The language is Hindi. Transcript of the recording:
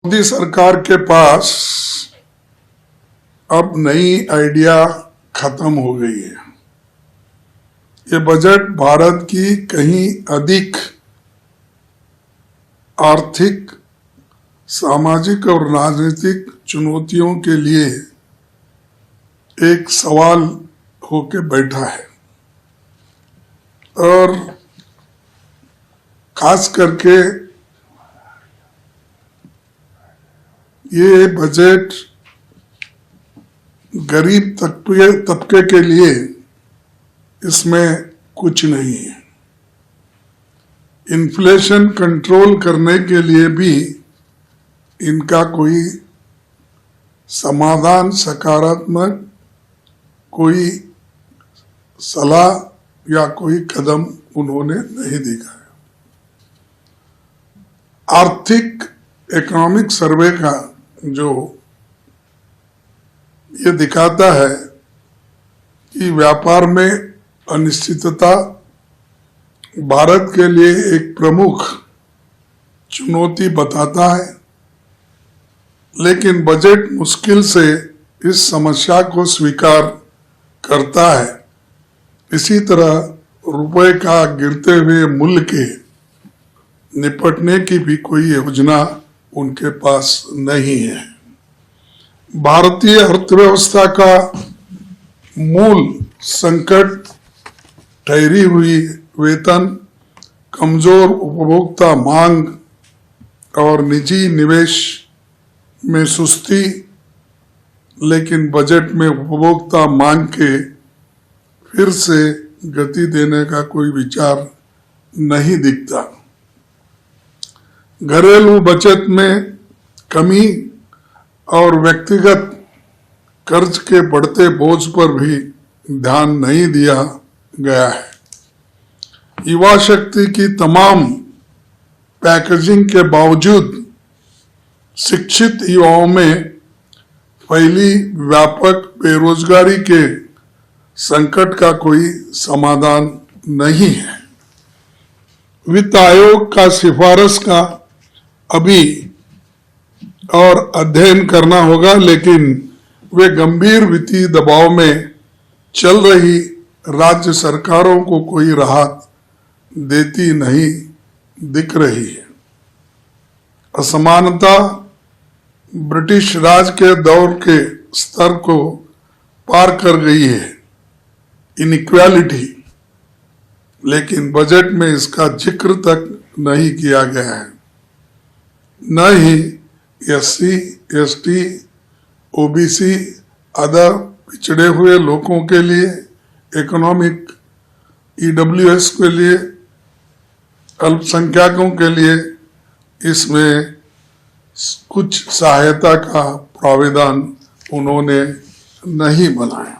मोदी सरकार के पास अब नई आइडिया खत्म हो गई है। ये बजट भारत की कहीं अधिक आर्थिक, सामाजिक और राजनीतिक चुनौतियों के लिए एक सवाल होके बैठा है और खास करके ये बजट गरीब तबके के लिए इसमें कुछ नहीं है। इन्फ्लेशन कंट्रोल करने के लिए भी इनका कोई समाधान, सकारात्मक कोई सलाह या कोई कदम उन्होंने नहीं दिखाया। आर्थिक इकोनॉमिक सर्वे का जो ये दिखाता है कि व्यापार में अनिश्चितता भारत के लिए एक प्रमुख चुनौती बताता है, लेकिन बजट मुश्किल से इस समस्या को स्वीकार करता है। इसी तरह रुपए का गिरते हुए मूल्य के निपटने की भी कोई योजना उनके पास नहीं है। भारतीय अर्थव्यवस्था का मूल संकट ठहरी हुई वेतन, कमजोर उपभोक्ता मांग और निजी निवेश में सुस्ती, लेकिन बजट में उपभोक्ता मांग के फिर से गति देने का कोई विचार नहीं दिखता। घरेलू बचत में कमी और व्यक्तिगत कर्ज के बढ़ते बोझ पर भी ध्यान नहीं दिया गया है। युवा शक्ति की तमाम पैकेजिंग के बावजूद शिक्षित युवाओं में फैली व्यापक बेरोजगारी के संकट का कोई समाधान नहीं है। वित्त आयोग का सिफारिश का अभी और अध्ययन करना होगा, लेकिन वे गंभीर वित्तीय दबाव में चल रही राज्य सरकारों को कोई राहत देती नहीं दिख रही है। असमानता ब्रिटिश राज के दौर के स्तर को पार कर गई है, इनइक्वालिटी, लेकिन बजट में इसका जिक्र तक नहीं किया गया है। न ही एससी, एसटी, ओबीसी, अदर पिछड़े हुए लोगों के लिए, इकोनॉमिक ईडब्ल्यूएस के लिए, अल्पसंख्यकों के लिए इसमें कुछ सहायता का प्रावधान उन्होंने नहीं बनाया।